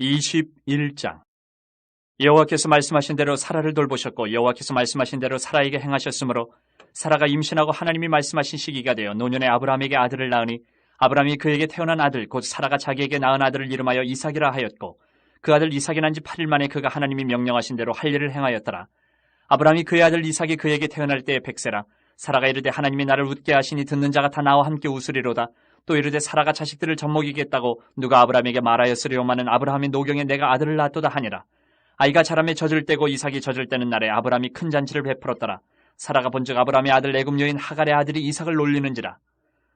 21장. 여호와께서 말씀하신 대로 사라를 돌보셨고 여호와께서 말씀하신 대로 사라에게 행하셨으므로 사라가 임신하고 하나님이 말씀하신 시기가 되어 노년에 아브라함에게 아들을 낳으니 아브라함이 그에게 태어난 아들 곧 사라가 자기에게 낳은 아들을 이름하여 이삭이라 하였고 그 아들 이삭이 난 지 8일 만에 그가 하나님이 명령하신 대로 할 일을 행하였더라. 아브라함이 그의 아들 이삭이 그에게 태어날 때에 100세라. 사라가 이르되 하나님이 나를 웃게 하시니 듣는 자가 다 나와 함께 웃으리로다. 또 이르되 사라가 자식들을 젖먹이겠다고 누가 아브라함에게 말하였으리오마는 아브라함이 노경에 내가 아들을 낳았도다 하니라. 아이가 자라매 젖을 때고 이삭이 젖을 때는 날에 아브라함이 큰 잔치를 베풀었더라. 사라가 본즉 아브라함의 아들 애굽 여인 하갈의 아들이 이삭을 놀리는지라.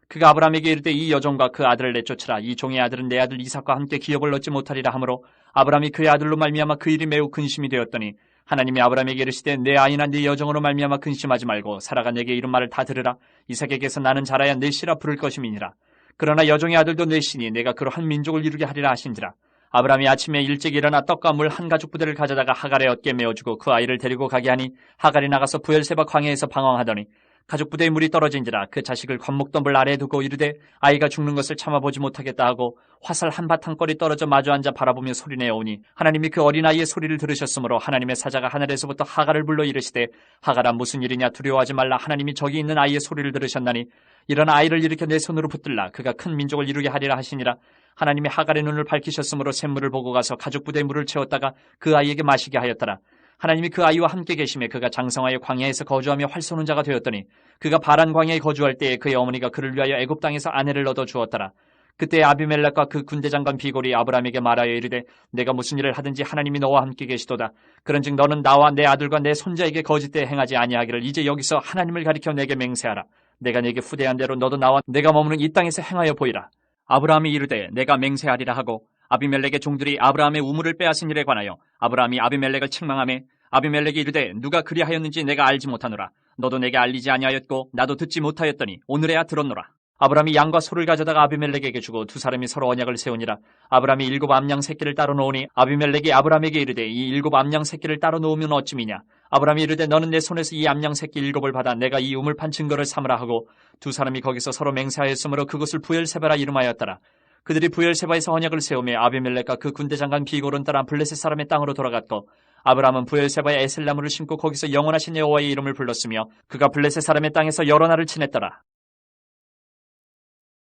그가 아브라함에게 이르되 이 여종과 그 아들을 내쫓으라. 이 종의 아들은 내 아들 이삭과 함께 기업을 얻지 못하리라 하므로 아브라함이 그의 아들로 말미암아 그 일이 매우 근심이 되었더니 하나님이 아브라함에게 이르시되 내 아이나 네 여종으로 말미암아 근심하지 말고 사라가 내게 이른 말을 다 들으라. 이삭에게서 나는 자라야 내 씨라 부를 것임이니라. 그러나 여종의 아들도 내 씨니 내가 그로 한 민족을 이루게 하리라 하신지라. 아브라함이 아침에 일찍 일어나 떡과 물 한 가죽 부대를 가져다가 하갈의 어깨에 메어주고 그 아이를 데리고 가게 하니 하갈이 나가서 부엘세바 광야에서 방황하더니 가죽 부대에 물이 떨어진지라. 그 자식을 관목덤불 아래에 두고 이르되 아이가 죽는 것을 참아보지 못하겠다 하고 화살 한 바탕거리 떨어져 마주 앉아 바라보며 소리내어 오니 하나님이 그 어린아이의 소리를 들으셨으므로 하나님의 사자가 하늘에서부터 하갈을 불러 이르시되 하갈아 무슨 일이냐 두려워하지 말라. 하나님이 저기 있는 아이의 소리를 들으셨나니 일어나 아이를 일으켜 내 손으로 붙들라. 그가 큰 민족을 이루게 하리라 하시니라. 하나님이 하갈의 눈을 밝히셨으므로 샘물을 보고 가서 가죽 부대에 물을 채웠다가 그 아이에게 마시게 하였더라. 하나님이 그 아이와 함께 계심에 그가 장성하여 광야에서 거주하며 활 쏘는 자가 되었더니 그가 바란 광야에 거주할 때에 그의 어머니가 그를 위하여 애굽 땅에서 아내를 얻어 주었더라. 그때 아비멜렉과 그 군대 장관 비골이 아브라함에게 말하여 이르되 내가 무슨 일을 하든지 하나님이 너와 함께 계시도다. 그런즉 너는 나와 내 아들과 내 손자에게 거짓되이 행하지 아니하기를 이제 여기서 하나님을 가리켜 내게 맹세하라. 내가 내게 후대한 대로 너도 나와 내가 머무는 이 땅에서 행하여 보이라. 아브라함이 이르되 내가 맹세하리라 하고 아비멜렉의 종들이 아브라함의 우물을 빼앗은 일에 관하여 아브라함이 아비멜렉을 책망하며 아비멜렉이 이르되 누가 그리하였는지 내가 알지 못하노라. 너도 내게 알리지 아니하였고 나도 듣지 못하였더니 오늘에야 들었노라. 아브라함이 양과 소를 가져다가 아비멜렉에게 주고 두 사람이 서로 언약을 세우니라. 아브라함이 7 암양 새끼를 따로 놓으니 아비멜렉이 아브라함에게 이르되 이 7 암양 새끼를 따로 놓으면 어찌미냐. 아브라함이 이르되 너는 내 손에서 이 암양 새끼 7을 받아 내가 이 우물판 증거를 삼으라 하고 두 사람이 거기서 서로 맹세하였으므로 그곳을 부엘세바라 이름하였더라. 그들이 부엘세바에서 언약을 세우며 아비멜렉과 그 군대 장관 비골은 따라 블레셋 사람의 땅으로 돌아갔고 아브라함은 부엘세바에 에셀나무를 심고 거기서 영원하신 여호와의 이름을 불렀으며 그가 블레셋 사람의 땅에서 여러 날을 지냈더라.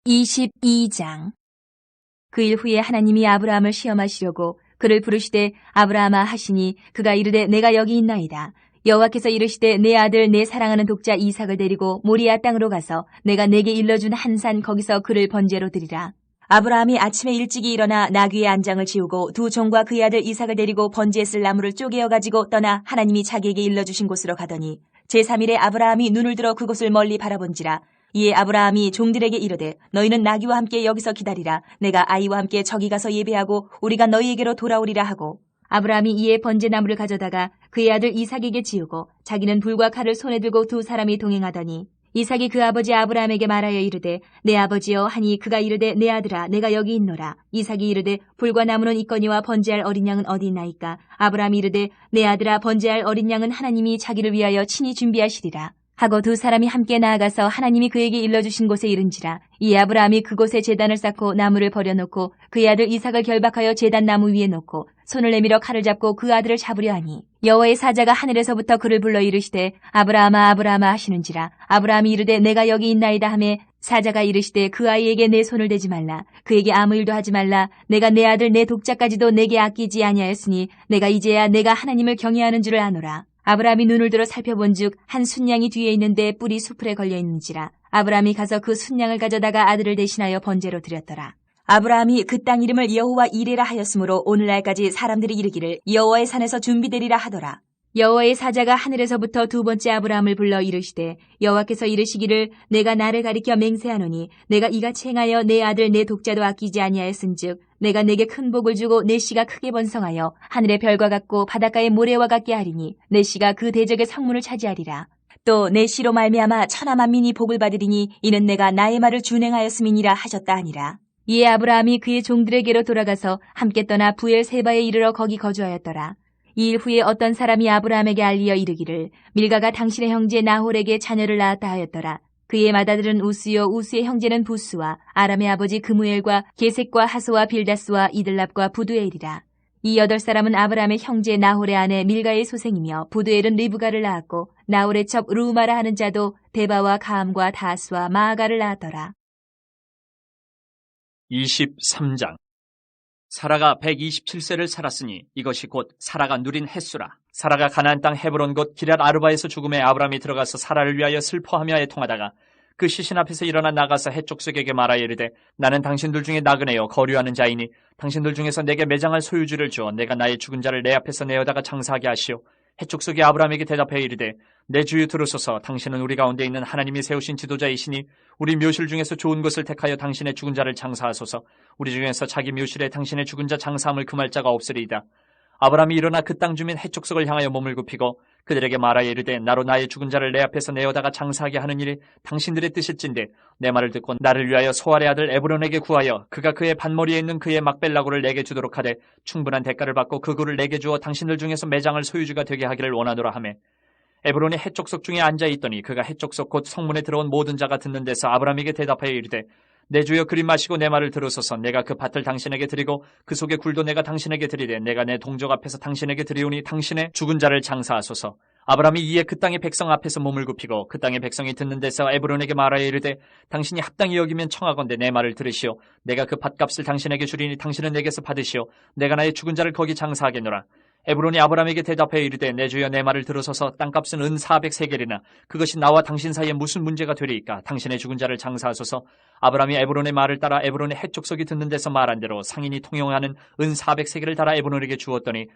22장. 그 일 후에 하나님이 아브라함을 시험하시려고 그를 부르시되 아브라함아 하시니 그가 이르되 내가 여기 있나이다. 여호와께서 이르시되 내 아들 내 사랑하는 독자 이삭을 데리고 모리아 땅으로 가서 내가 내게 일러준 한 산 거기서 그를 번제로 드리라. 아브라함이 아침에 일찍이 일어나 나귀의 안장을 지우고 두 종과 그의 아들 이삭을 데리고 번제에 쓸 나무를 쪼개어 가지고 떠나 하나님이 자기에게 일러주신 곳으로 가더니 제3일에 아브라함이 눈을 들어 그곳을 멀리 바라본지라. 이에 아브라함이 종들에게 이르되 너희는 나귀와 함께 여기서 기다리라. 내가 아이와 함께 저기 가서 예배하고 우리가 너희에게로 돌아오리라 하고 아브라함이 이에 번제나무를 가져다가 그의 아들 이삭에게 지우고 자기는 불과 칼을 손에 들고 두 사람이 동행하더니 이삭이 그 아버지 아브라함에게 말하여 이르되 내 아버지여 하니 그가 이르되 내 아들아 내가 여기 있노라. 이삭이 이르되 불과 나무는 있거니와 번제할 어린 양은 어디 있나이까. 아브라함이 이르되 내 아들아 번제할 어린 양은 하나님이 자기를 위하여 친히 준비하시리라 하고 두 사람이 함께 나아가서 하나님이 그에게 일러주신 곳에 이른지라. 이 아브라함이 그곳에 제단을 쌓고 나무를 버려놓고 그의 아들 이삭을 결박하여 제단 나무 위에 놓고 손을 내밀어 칼을 잡고 그 아들을 잡으려 하니 여호와의 사자가 하늘에서부터 그를 불러 이르시되 아브라함아 아브라함아 하시는지라. 아브라함이 이르되 내가 여기 있나이다 하매 사자가 이르시되 그 아이에게 내 손을 대지 말라. 그에게 아무 일도 하지 말라. 내가 내 아들 내 독자까지도 내게 아끼지 아니하였으니 내가 이제야 내가 하나님을 경외하는 줄을 아노라. 아브라함이 눈을 들어 살펴본즉 한 순양이 뒤에 있는데 뿔이 수풀에 걸려 있는지라. 아브라함이 가서 그 순양을 가져다가 아들을 대신하여 번제로 드렸더라. 아브라함이 그 땅 이름을 여호와 이레라 하였으므로 오늘날까지 사람들이 이르기를 여호와의 산에서 준비되리라 하더라. 여호와의 사자가 하늘에서부터 두 번째 아브라함을 불러 이르시되 여호와께서 이르시기를 내가 나를 가리켜 맹세하노니 내가 이같이 행하여 내 아들 내 독자도 아끼지 아니하였은즉 내가 내게 큰 복을 주고 내 씨가 크게 번성하여 하늘의 별과 같고 바닷가의 모래와 같게 하리니 내 씨가 그 대적의 성문을 차지하리라. 또 내 씨로 말미암아 천하 만민이 복을 받으리니 이는 내가 나의 말을 준행하였음이니라 하셨다 하니라. 이에 아브라함이 그의 종들에게로 돌아가서 함께 떠나 부엘세바에 이르러 거기 거주하였더라. 이 일 후에 어떤 사람이 아브라함에게 알리어 이르기를 밀가가 당신의 형제 나홀에게 자녀를 낳았다 하였더라. 그의 맏아들은 우스요, 우스의 형제는 부스와 아람의 아버지 그무엘과 게색과 하소와 빌다스와 이들랍과 부두엘이라. 이 8사람은 아브라함의 형제 나홀의 아내 밀가의 소생이며 부두엘은 리브가를 낳았고 나홀의 첩 루마라 하는 자도 데바와 가함과 다스와 마아가를 낳았더라. 23장. 사라가 127세를 살았으니 이것이 곧 사라가 누린 햇수라. 사라가 가나안 땅 헤브론 곧 기럇 아르바에서 죽음에 아브라함이 들어가서 사라를 위하여 슬퍼하며 애통하다가 그 시신 앞에서 일어나 나가서 헷족속에게 말하여 이르되 나는 당신들 중에 나그네요 거류하는 자이니 당신들 중에서 내게 매장할 소유주를 주어 내가 나의 죽은 자를 내 앞에서 내어다가 장사하게 하시오. 헷족속이 아브라함에게 대답하여 이르되 내 주유 들으소서. 당신은 우리 가운데 있는 하나님이 세우신 지도자이시니 우리 묘실 중에서 좋은 것을 택하여 당신의 죽은 자를 장사하소서. 우리 중에서 자기 묘실에 당신의 죽은 자 장사함을 금할 자가 없으리이다. 아브라함이 일어나 그 땅 주민 헷족속을 향하여 몸을 굽히고 그들에게 말하여 이르되 나로 나의 죽은 자를 내 앞에서 내어다가 장사하게 하는 일이 당신들의 뜻일진데 내 말을 듣고 나를 위하여 소알의 아들 에브론에게 구하여 그가 그의 반머리에 있는 그의 막벨라고를 내게 주도록 하되 충분한 대가를 받고 그 굴을 내게 주어 당신들 중에서 매장을 소유주가 되게 하기를 원하노라 하매 에브론이 헷족속 중에 앉아있더니 그가 헷족속 곧 성문에 들어온 모든 자가 듣는 데서 아브라함에게 대답하여 이르되 내 주여 그리 마시고 내 말을 들으소서. 내가 그 밭을 당신에게 드리고 그 속의 굴도 내가 당신에게 드리되 내가 내 동족 앞에서 당신에게 드리오니 당신의 죽은 자를 장사하소서. 아브라함이 이에 그 땅의 백성 앞에서 몸을 굽히고 그 땅의 백성이 듣는 데서 에브론에게 말하여 이르되 당신이 합당히 여기면 청하건대 내 말을 들으시오. 내가 그 밭값을 당신에게 주리니 당신은 내게서 받으시오. 내가 나의 죽은 자를 거기 장사하겠노라. 에브론이 아브라함에게 대답하여 이르되 내 주여 내 말을 들으소서. 땅값은 은 400세겔이나 그것이 나와 당신 사이에 무슨 문제가 되리이까. 당신의 죽은 자를 장사하소서. 아브라함이 에브론의 말을 따라 에브론의 헷족속이 듣는 데서 말한 대로 상인이 통용하는 은 400세겔을 달아 에브론에게 주었더니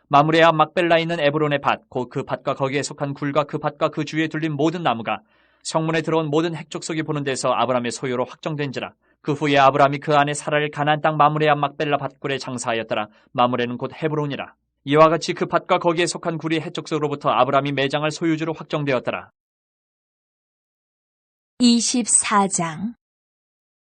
마므레와 막벨라에 있는 에브론의 밭 곧 그 밭과 거기에 속한 굴과 그 밭과 그 주위에 둘린 모든 나무가 성문에 들어온 모든 헷족속이 보는 데서 아브라함의 소유로 확정된지라. 그 후에 아브라함이 그 안에 사라를 가나안 땅 마므레와 막벨라 밭굴에 장사하였더라. 마므레는 곧 헤브론이라. 이와 같이 그 밭과 거기에 속한 굴이 헷족속으로부터 아브라함이 매장할 소유주로 확정되었더라. 24장.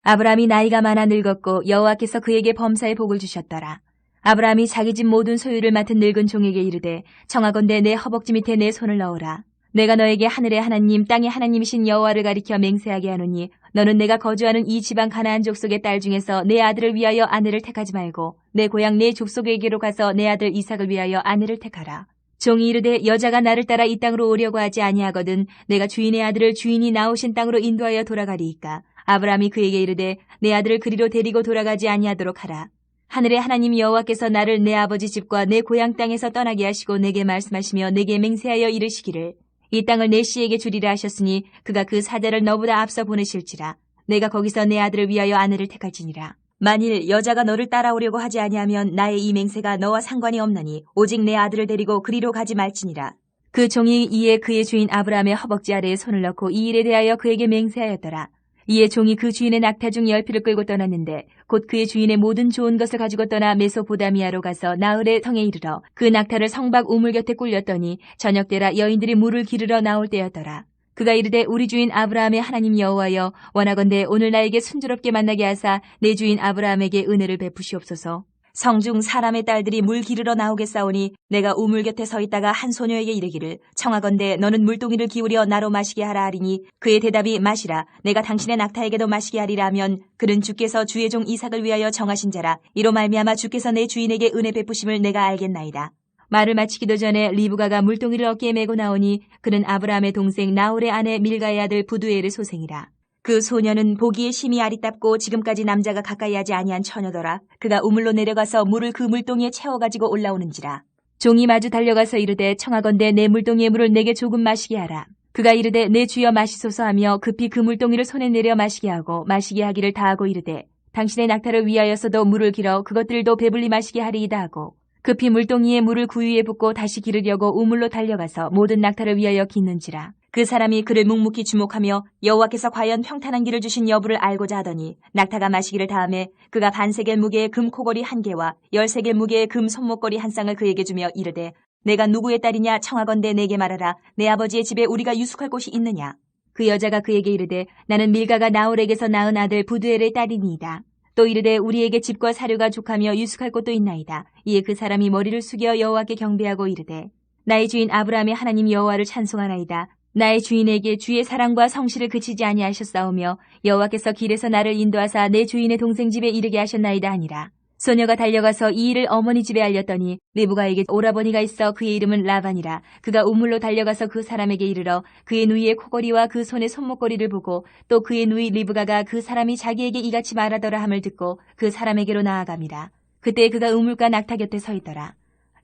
아브라함이 나이가 많아 늙었고 여호와께서 그에게 범사의 복을 주셨더라. 아브라함이 자기 집 모든 소유를 맡은 늙은 종에게 이르되 청하건대 내 허벅지 밑에 내 손을 넣으라. 내가 너에게 하늘의 하나님 땅의 하나님이신 여호와를 가리켜 맹세하게 하노니 너는 내가 거주하는 이 지방 가나안 족속의 딸 중에서 내 아들을 위하여 아내를 택하지 말고 내 고향 내 족속에게로 가서 내 아들 이삭을 위하여 아내를 택하라. 종이 이르되 여자가 나를 따라 이 땅으로 오려고 하지 아니하거든 내가 주인의 아들을 주인이 나오신 땅으로 인도하여 돌아가리이까. 아브라함이 그에게 이르되 내 아들을 그리로 데리고 돌아가지 아니하도록 하라. 하늘의 하나님 여호와께서 나를 내 아버지 집과 내 고향 땅에서 떠나게 하시고 내게 말씀하시며 내게 맹세하여 이르시기를 이 땅을 내 씨에게 주리라 하셨으니 그가 그 사자를 너보다 앞서 보내실지라. 내가 거기서 내 아들을 위하여 아내를 택할지니라. 만일 여자가 너를 따라오려고 하지 아니하면 나의 이 맹세가 너와 상관이 없나니 오직 내 아들을 데리고 그리로 가지 말지니라. 그 종이 이에 그의 주인 아브라함의 허벅지 아래에 손을 넣고 이 일에 대하여 그에게 맹세하였더라. 이에 종이 그 주인의 낙타 중 10匹를 끌고 떠났는데 곧 그의 주인의 모든 좋은 것을 가지고 떠나 메소포다미아로 가서 나흘의 성에 이르러 그 낙타를 성박 우물 곁에 꿀렸더니 저녁때라 여인들이 물을 기르러 나올 때였더라. 그가 이르되 우리 주인 아브라함의 하나님 여호와여 원하건대 오늘 나에게 순조롭게 만나게 하사 내 주인 아브라함에게 은혜를 베푸시옵소서. 성중 사람의 딸들이 물 기르러 나오겠사오니 내가 우물 곁에 서 있다가 한 소녀에게 이르기를 청하건대 너는 물동이를 기울여 나로 마시게 하라 하리니 그의 대답이 마시라 내가 당신의 낙타에게도 마시게 하리라 하면 그는 주께서 주의 종 이삭을 위하여 정하신 자라 이로 말미암아 주께서 내 주인에게 은혜 베푸심을 내가 알겠나이다. 말을 마치기도 전에 리브가가 물동이를 어깨에 메고 나오니 그는 아브라함의 동생 나홀의 아내 밀가의 아들 부두엘의 소생이라. 그 소녀는 보기에 심히 아리답고 지금까지 남자가 가까이 하지 아니한 처녀더라. 그가 우물로 내려가서 물을 그 물동이에 채워가지고 올라오는지라. 종이 마주 달려가서 이르되 청하건대 내 물동이의 물을 내게 조금 마시게 하라. 그가 이르되 내 주여 마시소서 하며 급히 그 물동이를 손에 내려 마시게 하고 마시게 하기를 다하고 이르되 당신의 낙타를 위하여서도 물을 길어 그것들도 배불리 마시게 하리이다 하고 급히 물동이에 물을 구유에 붓고 다시 기르려고 우물로 달려가서 모든 낙타를 위하여 깃는지라. 그 사람이 그를 묵묵히 주목하며 여호와께서 과연 평탄한 길을 주신 여부를 알고자 하더니 낙타가 마시기를 다음에 그가 반세겔 무게의 금 코걸이 1개와 10세겔 무게의 금 손목걸이 1쌍을 그에게 주며 이르되 내가 누구의 딸이냐 청하건대 내게 말하라. 내 아버지의 집에 우리가 유숙할 곳이 있느냐. 그 여자가 그에게 이르되 나는 밀가가 나홀에게서 낳은 아들 부두엘의 딸이니이다. 또 이르되 우리에게 집과 사료가 족하며 유숙할 곳도 있나이다. 이에 그 사람이 머리를 숙여 여호와께 경배하고 이르되 나의 주인 아브라함의 하나님 여호와를 찬송하나이다. 나의 주인에게 주의 사랑과 성실을 그치지 아니하셨사오며 여호와께서 길에서 나를 인도하사 내 주인의 동생 집에 이르게 하셨나이다 하니라. 소녀가 달려가서 이 일을 어머니 집에 알렸더니 리브가에게 오라버니가 있어 그의 이름은 라반이라. 그가 우물로 달려가서 그 사람에게 이르러 그의 누이의 코걸이와 그 손의 손목걸이를 보고 또 그의 누이 리브가가 그 사람이 자기에게 이같이 말하더라 함을 듣고 그 사람에게로 나아갑니다. 그때 그가 우물가 낙타 곁에 서 있더라.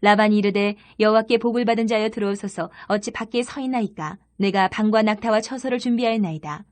라반이 이르되 여호와께 복을 받은 자여 들어오소서. 어찌 밖에 서 있나이까. 내가 방과 낙타와 처소를 준비하였나이다.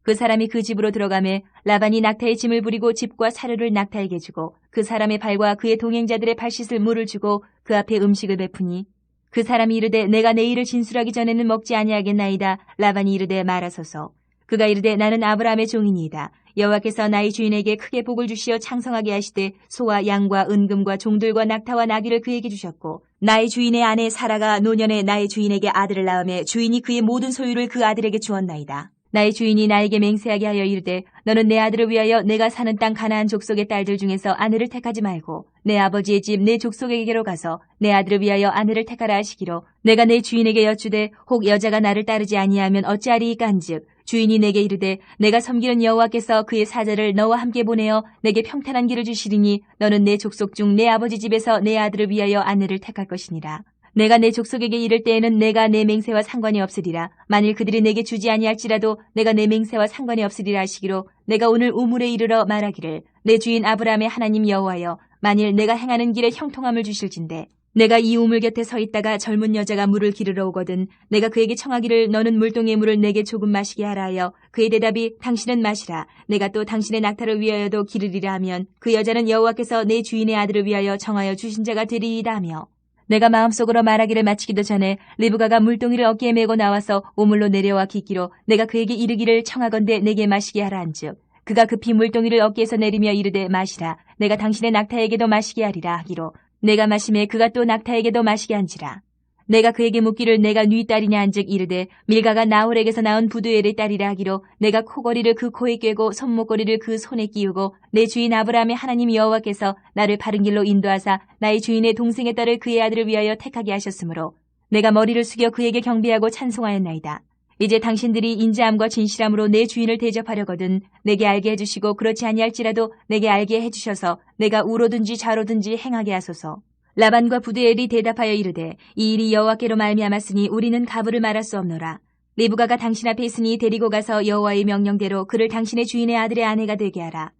그 사람이 그 집으로 들어가매 라반이 낙타의 짐을 부리고 집과 사료를 낙타에게 주고 그 사람의 발과 그의 동행자들의 발 씻을 물을 주고 그 앞에 음식을 베푸니 그 사람이 이르되 내가 내 일을 진술하기 전에는 먹지 아니하겠나이다. 라반이 이르되 말하소서. 그가 이르되 나는 아브라함의 종이니이다. 여호와께서 나의 주인에게 크게 복을 주시어 창성하게 하시되 소와 양과 은금과 종들과 낙타와 나귀를 그에게 주셨고 나의 주인의 아내 사라가 노년에 나의 주인에게 아들을 낳으매 주인이 그의 모든 소유를 그 아들에게 주었나이다. 나의 주인이 나에게 맹세하게 하여 이르되 너는 내 아들을 위하여 내가 사는 땅 가나안 족속의 딸들 중에서 아내를 택하지 말고 내 아버지의 집 내 족속에게로 가서 내 아들을 위하여 아내를 택하라 하시기로 내가 내 주인에게 여쭈되 혹 여자가 나를 따르지 아니하면 어찌하리이까 한즉 주인이 내게 이르되 내가 섬기는 여호와께서 그의 사자를 너와 함께 보내어 내게 평탄한 길을 주시리니 너는 내 족속 중 내 아버지 집에서 내 아들을 위하여 아내를 택할 것이니라. 내가 내 족속에게 이를 때에는 내가 내 맹세와 상관이 없으리라. 만일 그들이 내게 주지 아니할지라도 내가 내 맹세와 상관이 없으리라 하시기로 내가 오늘 우물에 이르러 말하기를 내 주인 아브라함의 하나님 여호와여 만일 내가 행하는 길에 형통함을 주실진대 내가 이 우물 곁에 서 있다가 젊은 여자가 물을 기르러 오거든 내가 그에게 청하기를 너는 물동의 물을 내게 조금 마시게 하라 하여 그의 대답이 당신은 마시라 내가 또 당신의 낙타를 위하여도 기르리라 하면 그 여자는 여호와께서 내 주인의 아들을 위하여 정하여 주신 자가 되리이다 하며 내가 마음속으로 말하기를 마치기도 전에 리브가가 물동이를 어깨에 메고 나와서 우물로 내려와 깃기로 내가 그에게 이르기를 청하건대 내게 마시게 하라 한즉 그가 급히 물동이를 어깨에서 내리며 이르되 마시라 내가 당신의 낙타에게도 마시게 하리라 하기로 내가 마심에 그가 또 낙타에게도 마시게 한지라. 내가 그에게 묻기를 내가 네 딸이냐 한즉 이르되 밀가가 나홀에게서 낳은 부두엘의 딸이라 하기로 내가 코걸이를 그 코에 꿰고 손목걸이를 그 손에 끼우고 내 주인 아브라함의 하나님 여호와께서 나를 바른 길로 인도하사 나의 주인의 동생의 딸을 그의 아들을 위하여 택하게 하셨으므로 내가 머리를 숙여 그에게 경배하고 찬송하였나이다. 이제 당신들이 인자함과 진실함으로 내 주인을 대접하려거든 내게 알게 해주시고 그렇지 아니할지라도 내게 알게 해주셔서 내가 우로든지 좌로든지 행하게 하소서. 라반과 부두엘이 대답하여 이르되 이 일이 여호와께로 말미암았으니 우리는 가부를 말할 수 없노라. 리브가가 당신 앞에 있으니 데리고 가서 여호와의 명령대로 그를 당신의 주인의 아들의 아내가 되게 하라.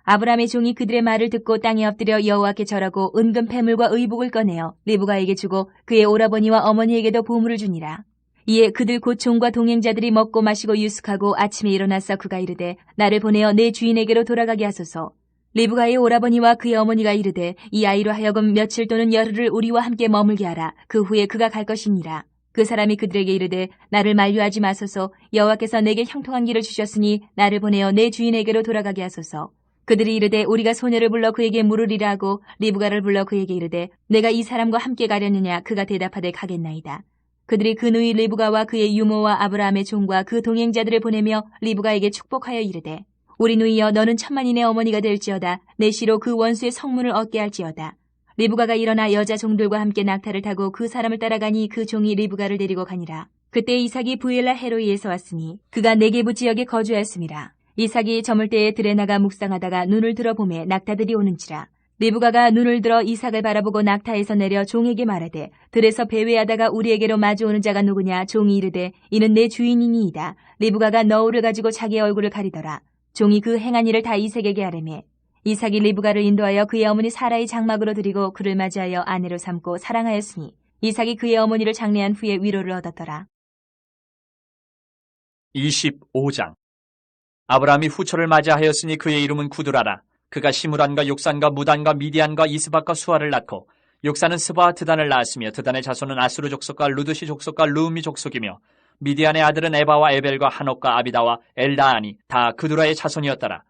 아브라함의 종이 그들의 말을 듣고 땅에 엎드려 여호와께 절하고 은금 패물과 의복을 꺼내어 리브가에게 주고 그의 오라버니와 어머니에게도 보물을 주니라. 이에 그들 곧 종과 동행자들이 먹고 마시고 유숙하고 아침에 일어나서 그가 이르되 나를 보내어 내 주인에게로 돌아가게 하소서. 리브가의 오라버니와 그의 어머니가 이르되 이 아이로 하여금 며칠 또는 열흘을 우리와 함께 머물게 하라. 그 후에 그가 갈 것이니라. 그 사람이 그들에게 이르되 나를 만류하지 마소서. 여호와께서 내게 형통한 길을 주셨으니 나를 보내어 내 주인에게로 돌아가게 하소서. 그들이 이르되 우리가 소녀를 불러 그에게 물으리라 하고 리브가를 불러 그에게 이르되 내가 이 사람과 함께 가려느냐. 그가 대답하되 가겠나이다. 그들이 그 누이 리브가와 그의 유모와 아브라함의 종과 그 동행자들을 보내며 리브가에게 축복하여 이르되 우리 누이여 너는 천만인의 어머니가 될지어다. 내 시로 그 원수의 성문을 얻게 할지어다. 리브가가 일어나 여자 종들과 함께 낙타를 타고 그 사람을 따라가니 그 종이 리브가를 데리고 가니라. 그때 이삭이 부엘라 헤로이에서 왔으니 그가 네게부 지역에 거주하였음이라. 이삭이 저물 때에 들에 나가 묵상하다가 눈을 들어보매 낙타들이 오는지라. 리브가가 눈을 들어 이삭을 바라보고 낙타에서 내려 종에게 말하되 들에서 배회하다가 우리에게로 마주오는 자가 누구냐. 종이 이르되 이는 내 주인이니이다. 리브가가 너울을 가지고 자기의 얼굴을 가리더라. 종이 그 행한 일을 다 이삭에게 아뢰매 이삭이 리브가를 인도하여 그의 어머니 사라의 장막으로 들이고 그를 맞이하여 아내로 삼고 사랑하였으니 이삭이 그의 어머니를 장례한 후에 위로를 얻었더라. 25장 아브라함이 후초를 맞이하였으니 그의 이름은 구두라라. 그가 시므란과 욕산과 무단과 미디안과 이스박과 수아를 낳고 욕산은 스바와 드단을 낳았으며 드단의 자손은 아수르 족속과 루드시 족속과 르음미 족속이며 미디안의 아들은 에바와 에벨과 한옥과 아비다와 엘다아니 다 그두라의 자손이었더라.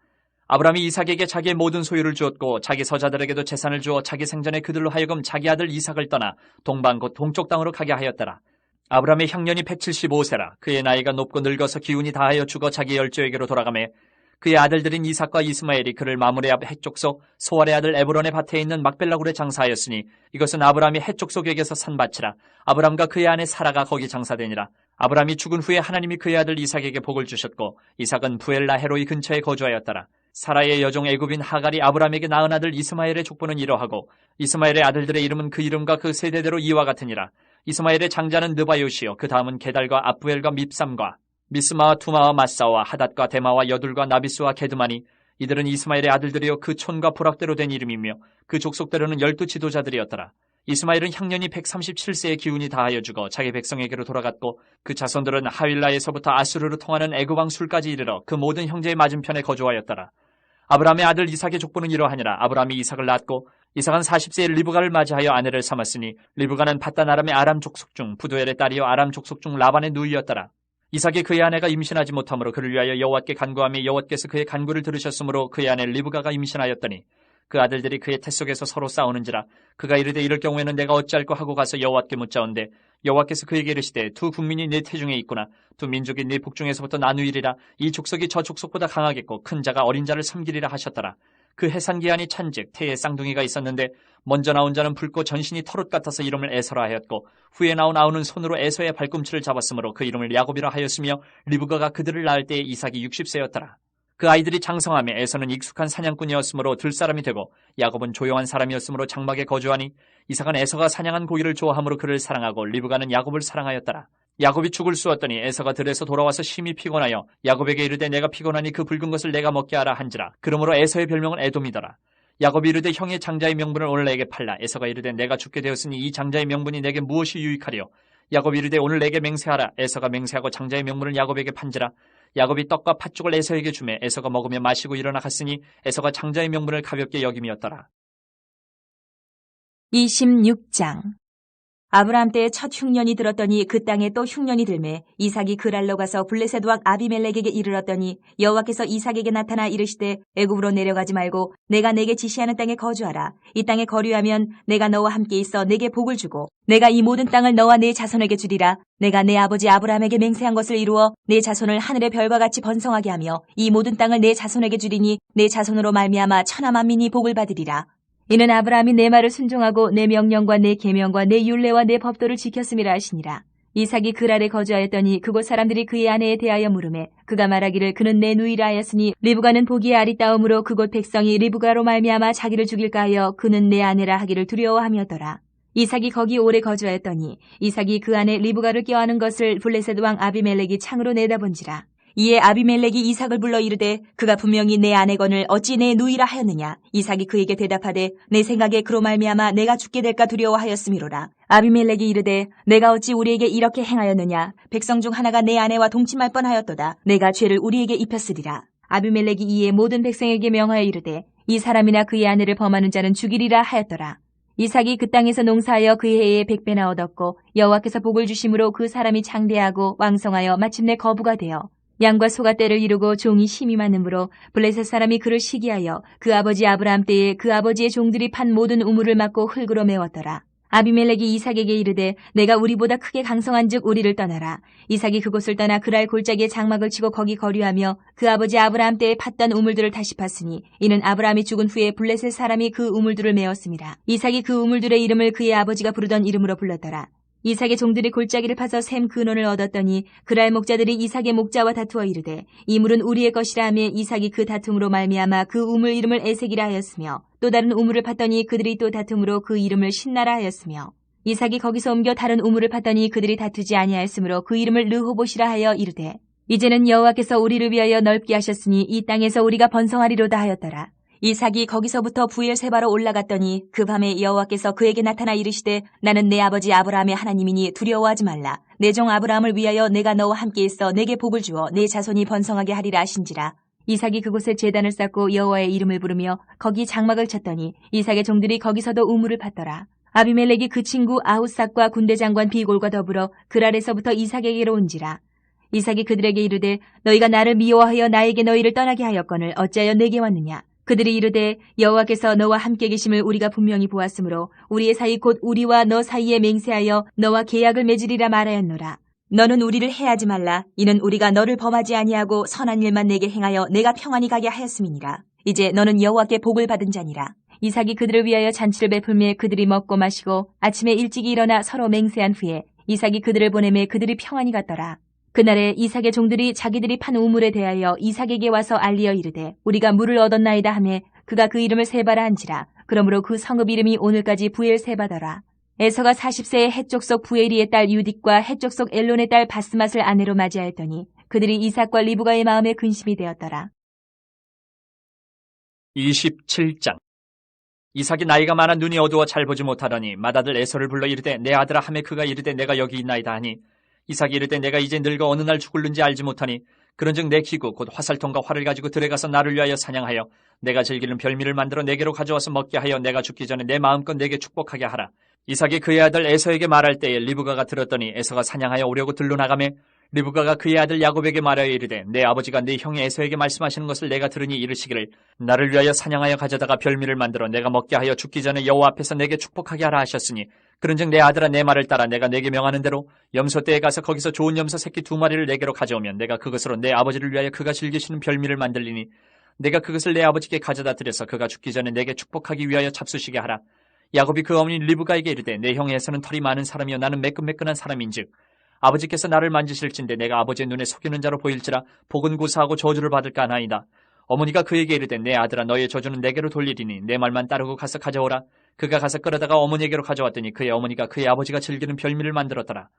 아브라함이 이삭에게 자기의 모든 소유를 주었고 자기 서자들에게도 재산을 주어 자기 생전에 그들로 하여금 자기 아들 이삭을 떠나 동방 곧 동쪽 땅으로 가게 하였더라. 아브라함의 향년이 175세라. 그의 나이가 높고 늙어서 기운이 다하여 죽어 자기 열조에게로 돌아가매 그의 아들들인 이삭과 이스마엘이 그를 마므레 앞 해족속 소알의 아들 에브론의 밭에 있는 막벨라 굴에 장사하였으니 이것은 아브라함이 해족속에게서 산 밭이라. 아브람과 그의 아내 사라가 거기 장사되니라. 아브라함이 죽은 후에 하나님이 그의 아들 이삭에게 복을 주셨고 이삭은 부엘라헤로이 근처에 거주하였더라. 사라의 여종 애굽인 하갈이 아브라함에게 낳은 아들 이스마엘의 족보는 이러하고 이스마엘의 아들들의 이름은 그 이름과 그 세대대로 이와 같으니라. 이스마엘의 장자는 느바요시요 그 다음은 게달과 압부엘과 밉삼과 미스마와 투마와 마사와 하닷과 데마와 여둘과 나비스와 게드마니 이들은 이스마엘의 아들들이요 그 촌과 부락대로 된 이름이며 그 족속대로는 12 지도자들이었더라. 이스마엘은 향년이 137세의 기운이 다하여 죽어 자기 백성에게로 돌아갔고 그 자손들은 하윌라에서부터 아수르로 통하는 애굽왕 술까지 이르러 그 모든 형제의 맞은편에 거주하였더라. 아브라함의 아들 이삭의 족보는 이러하니라. 아브라함이 이삭을 낳았고 이삭은 40세에 리브가를 맞이하여 아내를 삼았으니 리브가는 밧단 아람의 아람 족속 중 부두엘의 딸이요 아람 족속 중 라반의 누이였더라. 이삭이 그의 아내가 임신하지 못하므로 그를 위하여 여호와께 간구하며 여호와께서 그의 간구를 들으셨으므로 그의 아내 리브가가 임신하였더니 그 아들들이 그의 태 속에서 서로 싸우는지라. 그가 이르되 이럴 경우에는 내가 어찌할꼬 하고 가서 여호와께 묻자온대 여호와께서 그에게 이르시되 두 국민이 네 태중에 있구나. 두 민족이 네 북중에서부터 나누이리라. 이 족속이 저 족속보다 강하겠고 큰 자가 어린 자를 섬기리라 하셨더라. 그 해산 기한이 찬즉 태에 쌍둥이가 있었는데 먼저 나온 자는 붉고 전신이 털옷 같아서 이름을 에서라 하였고 후에 나온 아우는 손으로 에서의 발꿈치를 잡았으므로 그 이름을 야곱이라 하였으며 리브가가 그들을 낳을 때에 이삭이 60세였더라. 그 아이들이 장성하며 에서는 익숙한 사냥꾼이었으므로 들사람이 되고 야곱은 조용한 사람이었으므로 장막에 거주하니 이삭은 에서가 사냥한 고기를 좋아함으로 그를 사랑하고 리브가는 야곱을 사랑하였더라. 야곱이 죽을 쑤었더니 에서가 들에서 돌아와서 심히 피곤하여 야곱에게 이르되 내가 피곤하니 그 붉은 것을 내가 먹게 하라 한지라. 그러므로 에서의 별명은 에돔이더라. 야곱이 이르되 형의 장자의 명분을 오늘 내게 팔라. 에서가 이르되 내가 죽게 되었으니 이 장자의 명분이 내게 무엇이 유익하리요. 야곱이 이르되 오늘 내게 맹세하라. 에서가 맹세하고 장자의 명분을 야곱에게 판지라. 야곱이 떡과 팥죽을 에서에게 주매 에서가 먹으며 마시고 일어나 갔으니 에서가 장자의 명분을 가볍게 여김이었더라. 26장. 아브라함 때에 첫 흉년이 들었더니 그 땅에 또 흉년이 들매 이삭이 그랄로 가서 블레셋 왕 아비멜렉에게 이르렀더니 여호와께서 이삭에게 나타나 이르시되 애굽으로 내려가지 말고 내가 내게 지시하는 땅에 거주하라. 이 땅에 거류하면 내가 너와 함께 있어 내게 복을 주고 내가 이 모든 땅을 너와 네 자손에게 주리라. 내가 내 아버지 아브라함에게 맹세한 것을 이루어 내 자손을 하늘의 별과 같이 번성하게 하며 이 모든 땅을 내 자손에게 주리니 내 자손으로 말미암아 천하 만민이 복을 받으리라. 이는 아브라함이 내 말을 순종하고 내 명령과 내 계명과 내 율례와 내 법도를 지켰음이라 하시니라. 이삭이 그랄에 거주하였더니 그곳 사람들이 그의 아내에 대하여 물으매 그가 말하기를 그는 내 누이라 하였으니 리브가는 보기에 아리따움으로 그곳 백성이 리브가로 말미암아 자기를 죽일까 하여 그는 내 아내라 하기를 두려워함이었더라. 이삭이 거기 오래 거주하였더니 이삭이 그 아내 리브가를 껴안은 것을 블레셋 왕 아비멜렉이 창으로 내다본지라. 이에 아비멜렉이 이삭을 불러 이르되 그가 분명히 내 아내건을 어찌 내 누이라 하였느냐. 이삭이 그에게 대답하되 내 생각에 그로 말미암아 내가 죽게 될까 두려워하였음이로라. 아비멜렉이 이르되 내가 어찌 우리에게 이렇게 행하였느냐. 백성 중 하나가 내 아내와 동침할 뻔하였도다. 내가 죄를 우리에게 입혔으리라. 아비멜렉이 이에 모든 백성에게 명하여 이르되 이 사람이나 그의 아내를 범하는 자는 죽이리라 하였더라. 이삭이 그 땅에서 농사하여 그 해에 100배나 얻었고 여호와께서 복을 주심으로 그 사람이 장대하고 왕성하여 마침내 거부가 되어 양과 소가 떼를 이루고 종이 심이 많으므로 블레셋 사람이 그를 시기하여 그 아버지 아브라함 때에 그 아버지의 종들이 판 모든 우물을 막고 흙으로 메웠더라. 아비멜렉이 이삭에게 이르되 내가 우리보다 크게 강성한즉 우리를 떠나라. 이삭이 그곳을 떠나 그랄 골짜기에 장막을 치고 거기 거류하며 그 아버지 아브라함 때에 팠던 우물들을 다시 팠으니 이는 아브라함이 죽은 후에 블레셋 사람이 그 우물들을 메웠습니다. 이삭이 그 우물들의 이름을 그의 아버지가 부르던 이름으로 불렀더라. 이삭의 종들이 골짜기를 파서 샘 근원을 얻었더니 그랄 목자들이 이삭의 목자와 다투어 이르되 이 물은 우리의 것이라 하며 이삭이 그 다툼으로 말미암아 그 우물 이름을 에색이라 하였으며 또 다른 우물을 팠더니 그들이 또 다툼으로 그 이름을 신나라 하였으며 이삭이 거기서 옮겨 다른 우물을 팠더니 그들이 다투지 아니하였으므로 그 이름을 르호봇이라 하여 이르되 이제는 여호와께서 우리를 위하여 넓게 하셨으니 이 땅에서 우리가 번성하리로다 하였더라. 이삭이 거기서부터 부엘세바로 올라갔더니 그 밤에 여호와께서 그에게 나타나 이르시되 나는 내 아버지 아브라함의 하나님이니 두려워하지 말라. 내 종 아브라함을 위하여 내가 너와 함께 있어 내게 복을 주어 내 자손이 번성하게 하리라 하신지라. 이삭이 그곳에 제단을 쌓고 여호와의 이름을 부르며 거기 장막을 쳤더니 이삭의 종들이 거기서도 우물을 팠더라. 아비멜렉이 그 친구 아훗삭과 군대장관 비골과 더불어 그랄에서부터 이삭에게로 온지라. 이삭이 그들에게 이르되 너희가 나를 미워하여 나에게 너희를 떠나게 하였거늘 어찌하여 내게 왔느냐. 그들이 이르되 여호와께서 너와 함께 계심을 우리가 분명히 보았으므로 우리의 사이 곧 우리와 너 사이에 맹세하여 너와 계약을 맺으리라 말하였노라. 너는 우리를 해하지 말라. 이는 우리가 너를 범하지 아니하고 선한 일만 내게 행하여 내가 평안히 가게 하였음이니라. 이제 너는 여호와께 복을 받은 자니라. 이삭이 그들을 위하여 잔치를 베풀매 그들이 먹고 마시고 아침에 일찍이 일어나 서로 맹세한 후에 이삭이 그들을 보내매 그들이 평안히 갔더라. 그날에 이삭의 종들이 자기들이 판 우물에 대하여 이삭에게 와서 알리어 이르되 우리가 물을 얻었나이다 하매 그가 그 이름을 세바라 한지라. 그러므로 그 성읍 이름이 오늘까지 부엘세바더라. 에서가 40세에 헷족속 부에리의 딸 유딕과 헷족속 엘론의 딸 바스맛을 아내로 맞이하였더니 그들이 이삭과 리브가의 마음에 근심이 되었더라. 27장. 이삭이 나이가 많아 눈이 어두워 잘 보지 못하더니 맏아들 에서를 불러 이르되 내 아들아 하매 그가 이르되 내가 여기 있나이다 하니 이삭이 이르되 내가 이제 늙어 어느 날 죽을는지 알지 못하니 그런즉 내 기구 곧 화살통과 활을 가지고 들에 가서 나를 위하여 사냥하여 내가 즐기는 별미를 만들어 내게로 가져와서 먹게 하여 내가 죽기 전에 내 마음껏 내게 축복하게 하라. 이삭이 그의 아들 에서에게 말할 때에 리브가가 들었더니 에서가 사냥하여 오려고 들로 나가매 리브가가 그의 아들 야곱에게 말하여 이르되 내 아버지가 네 형 에서에게 말씀하시는 것을 내가 들으니 이르시기를 나를 위하여 사냥하여 가져다가 별미를 만들어 내가 먹게 하여 죽기 전에 여호와 앞에서 내게 축복하게 하라 하셨으니 그런즉 내 아들아 내 말을 따라 내가 내게 명하는 대로 염소떼에 가서 거기서 좋은 염소 새끼 2마리를 내게로 가져오면 내가 그것으로 내 아버지를 위하여 그가 즐기시는 별미를 만들리니 내가 그것을 내 아버지께 가져다 드려서 그가 죽기 전에 내게 축복하기 위하여 잡수시게 하라. 야곱이 그 어머니 리브가에게 이르되 내 형 에서는 털이 많은 사람이요 나는 매끈매끈한 사람인즉 아버지께서 나를 만지실진데 내가 아버지의 눈에 속이는 자로 보일지라 복은 구사하고 저주를 받을까 하나이다. 어머니가 그에게 이르되 내 아들아 너의 저주는 내게로 돌리리니 내 말만 따르고 가서 가져오라. 그가 가서 끌어다가 어머니에게로 가져왔더니 그의 어머니가 그의 아버지가 즐기는 별미를 만들었더라.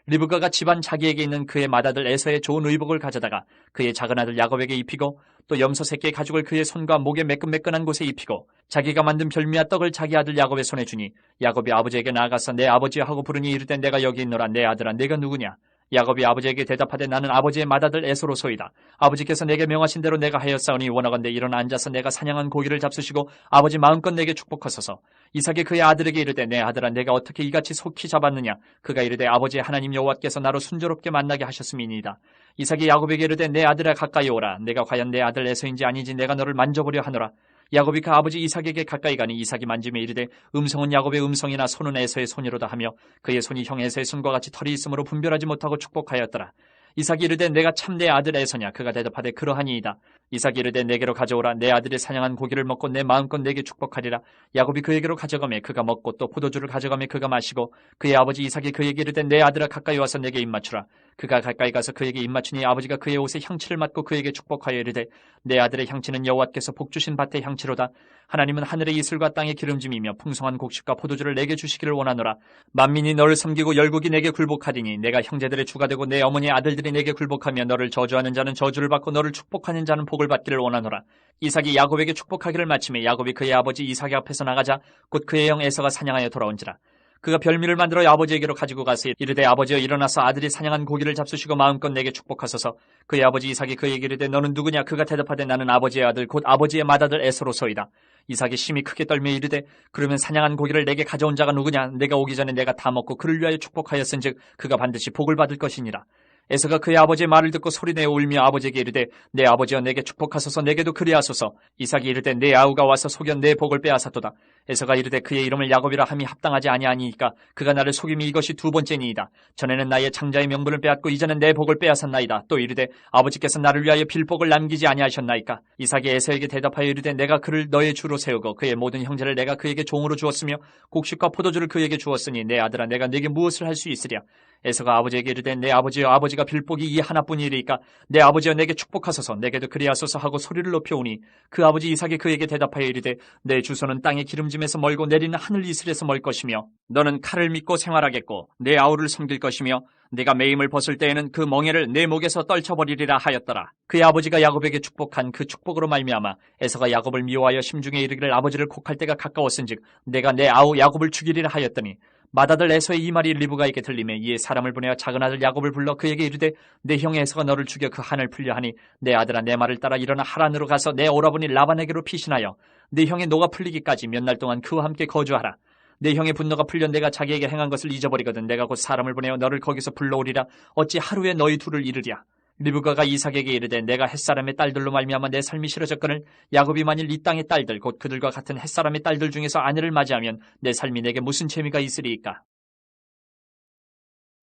리브가가 집안 자기에게 있는 그의 맏아들 에서의 좋은 의복을 가져다가 그의 작은 아들 야곱에게 입히고 또 염소 새끼의 가죽을 그의 손과 목에 매끈매끈한 곳에 입히고 자기가 만든 별미와 떡을 자기 아들 야곱의 손에 주니 야곱이 아버지에게 나아가서 내 아버지여 하고 부르니 이르되 내가 여기 있노라. 내 아들아 내가 누구냐? 야곱이 아버지에게 대답하되 나는 아버지의 맏아들 에서로소이다. 아버지께서 내게 명하신 대로 내가 하였사오니 원하건대 일어나 앉아서 내가 사냥한 고기를 잡수시고 아버지 마음껏 내게 축복하소서. 이삭이 그의 아들에게 이르되 내 아들아 내가 어떻게 이같이 속히 잡았느냐? 그가 이르되 아버지의 하나님 여호와께서 나로 순조롭게 만나게 하셨음이니이다. 이삭이 야곱에게 이르되 내 아들아 가까이 오라. 내가 과연 내 아들 에서인지 아닌지 내가 너를 만져보려 하노라. 야곱이 그 아버지 이삭에게 가까이 가니 이삭이 만지며 이르되 음성은 야곱의 음성이나 손은 에서의 손이로다 하며 그의 손이 형 에서의 손과 같이 털이 있으므로 분별하지 못하고 축복하였더라. 이삭이 이르되 내가 참 내 아들 에서냐? 그가 대답하되 그러하니이다. 이삭이 이르되 내게로 가져오라. 내 아들이 사냥한 고기를 먹고 내 마음껏 내게 축복하리라. 야곱이 그에게로 가져가매 그가 먹고 또 포도주를 가져가매 그가 마시고 그의 아버지 이삭이 그에게 이르되 내 아들아 가까이 와서 내게 입맞추라. 그가 가까이 가서 그에게 입맞추니 아버지가 그의 옷에 향취를 맡고 그에게 축복하여 이르되 내 아들의 향취는 여호와께서 복주신 밭의 향취로다. 하나님은 하늘의 이슬과 땅의 기름짐이며 풍성한 곡식과 포도주를 내게 주시기를 원하노라. 만민이 너를 섬기고 열국이 내게 굴복하리니 내가 형제들의 주가 되고 내 어머니의 아들들이 내게 굴복하며 너를 저주하는 자는 저주를 받고 너를 축복하는 자는 복을 받기를 원하노라. 이삭이 야곱에게 축복하기를 마치매 야곱이 그의 아버지 이삭의 앞에서 나가자 곧 그의 형 에서가 사냥하여 돌아온지라. 그가 별미를 만들어 아버지에게로 가지고 가서 이르되 아버지여 일어나서 아들이 사냥한 고기를 잡수시고 마음껏 내게 축복하소서. 그의 아버지 이삭이 그에게 이르되 너는 누구냐? 그가 대답하되 나는 아버지의 아들 곧 아버지의 맏아들 에서로소이다. 이삭이 심히 크게 떨며 이르되 그러면 사냥한 고기를 내게 가져온 자가 누구냐? 내가 오기 전에 내가 다 먹고 그를 위하여 축복하였은즉 그가 반드시 복을 받을 것이니라. 에서가 그의 아버지의 말을 듣고 소리내어 울며 아버지에게 이르되 내 아버지여 내게 축복하소서. 내게도 그리하소서. 이삭이 이르되 내 아우가 와서 속여 내 복을 빼앗았도다. 에서가 이르되 그의 이름을 야곱이라 함이 합당하지 아니하니까 그가 나를 속임이 이것이 2번째니이다. 전에는 나의 장자의 명분을 빼앗고 이제는 내 복을 빼앗았나이다. 또 이르되 아버지께서 나를 위하여 빌복을 남기지 아니하셨나이까. 이삭이 에서에게 대답하여 이르되 내가 그를 너의 주로 세우고 그의 모든 형제를 내가 그에게 종으로 주었으며 곡식과 포도주를 그에게 주었으니 내 아들아 내가 네게 무엇을 할 수 있으랴. 에서가 아버지에게 이르되 내 아버지여 아버지가 빌복이 이 하나뿐이리이까 내 아버지여 내게 축복하소서. 내게도 그리하소서 하고 소리를 높여오니 그 아버지 이삭이 그에게 대답하여 이르되 내 주소는 땅의 기름짐에서 멀고 내리는 하늘 이슬에서 멀 것이며 너는 칼을 믿고 생활하겠고 내 아우를 섬길 것이며 내가 매임을 벗을 때에는 그 멍에를 내 목에서 떨쳐버리리라 하였더라. 그의 아버지가 야곱에게 축복한 그 축복으로 말미암아 에서가 야곱을 미워하여 심중에 이르기를 아버지를 곡할 때가 가까웠은즉 내가 내 아우 야곱을 죽이리라 하였더니 맏아들 에서의 이 말이 리브가에게 들리매 이에 사람을 보내어 작은 아들 야곱을 불러 그에게 이르되 내 형 에서가 너를 죽여 그 한을 풀려 하니 내 아들아 내 말을 따라 일어나 하란으로 가서 내 오라버니 라반에게로 피신하여 내 형의 노가 풀리기까지 몇 날 동안 그와 함께 거주하라. 내 형의 분노가 풀려 내가 자기에게 행한 것을 잊어버리거든 내가 곧 사람을 보내어 너를 거기서 불러오리라. 어찌 하루에 너희 둘을 이르랴. 리브가가 이삭에게 이르되 내가 햇사람의 딸들로 말미암아 내 삶이 싫어졌거늘 야곱이 만일 이 땅의 딸들 곧 그들과 같은 햇사람의 딸들 중에서 아내를 맞이하면 내 삶이 내게 무슨 재미가 있으리이까.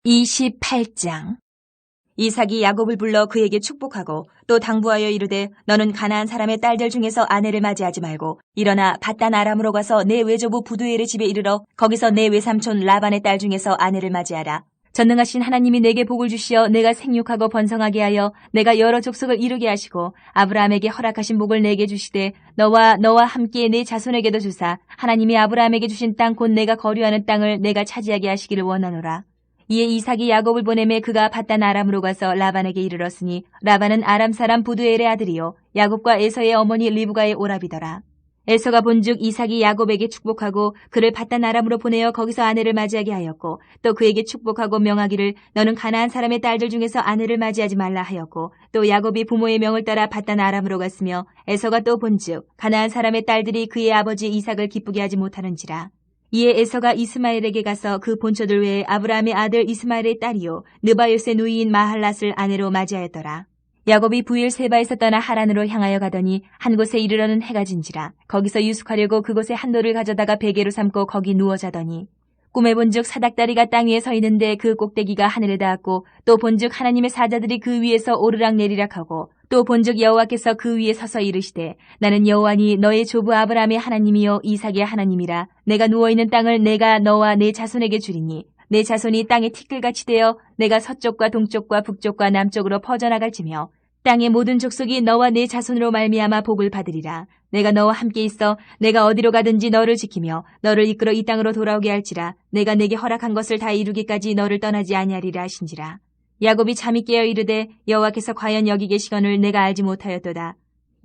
28장. 이삭이 야곱을 불러 그에게 축복하고 또 당부하여 이르되 너는 가나안 사람의 딸들 중에서 아내를 맞이하지 말고 일어나 밧단 아람으로 가서 내 외조부 부두엘의 집에 이르러 거기서 내 외삼촌 라반의 딸 중에서 아내를 맞이하라. 전능하신 하나님이 내게 복을 주시어 내가 생육하고 번성하게 하여 내가 여러 족속을 이루게 하시고 아브라함에게 허락하신 복을 내게 주시되 너와 함께 내 자손에게도 주사 하나님이 아브라함에게 주신 땅 곧 내가 거류하는 땅을 내가 차지하게 하시기를 원하노라. 이에 이삭이 야곱을 보내매 그가 밧단 아람으로 가서 라반에게 이르렀으니 라반은 아람 사람 부두엘의 아들이요 야곱과 에서의 어머니 리브가의 오라비더라. 에서가 본즉 이삭이 야곱에게 축복하고 그를 밧단 아람으로 보내어 거기서 아내를 맞이하게 하였고 또 그에게 축복하고 명하기를 너는 가나안 사람의 딸들 중에서 아내를 맞이하지 말라 하였고 또 야곱이 부모의 명을 따라 밧단 아람으로 갔으며 에서가 또 본즉 가나안 사람의 딸들이 그의 아버지 이삭을 기쁘게 하지 못하는지라. 이에 에서가 이스마엘에게 가서 그 본처들 외에 아브라함의 아들 이스마엘의 딸이요 느바요스의 누이인 마할랏을 아내로 맞이하였더라. 야곱이 부일 세바에서 떠나 하란으로 향하여 가더니 한 곳에 이르러는 해가 진지라. 거기서 유숙하려고 그곳에 한 돌을 가져다가 베개로 삼고 거기 누워 자더니 꿈에 본즉 사닥다리가 땅 위에 서 있는데 그 꼭대기가 하늘에 닿았고 또 본즉 하나님의 사자들이 그 위에서 오르락 내리락 하고 또 본즉 여호와께서 그 위에 서서 이르시되 나는 여호와니 너의 조부 아브라함의 하나님이요 이삭의 하나님이라. 내가 누워있는 땅을 내가 너와 내 자손에게 주리니 내 자손이 땅의 티끌같이 되어 내가 서쪽과 동쪽과 북쪽과 남쪽으로 퍼져나갈지며 땅의 모든 족속이 너와 내 자손으로 말미암아 복을 받으리라. 내가 너와 함께 있어 내가 어디로 가든지 너를 지키며 너를 이끌어 이 땅으로 돌아오게 할지라. 내가 내게 허락한 것을 다 이루기까지 너를 떠나지 아니하리라 하신지라. 야곱이 잠이 깨어 이르되 여호와께서 과연 여기 계시거늘 내가 알지 못하였도다.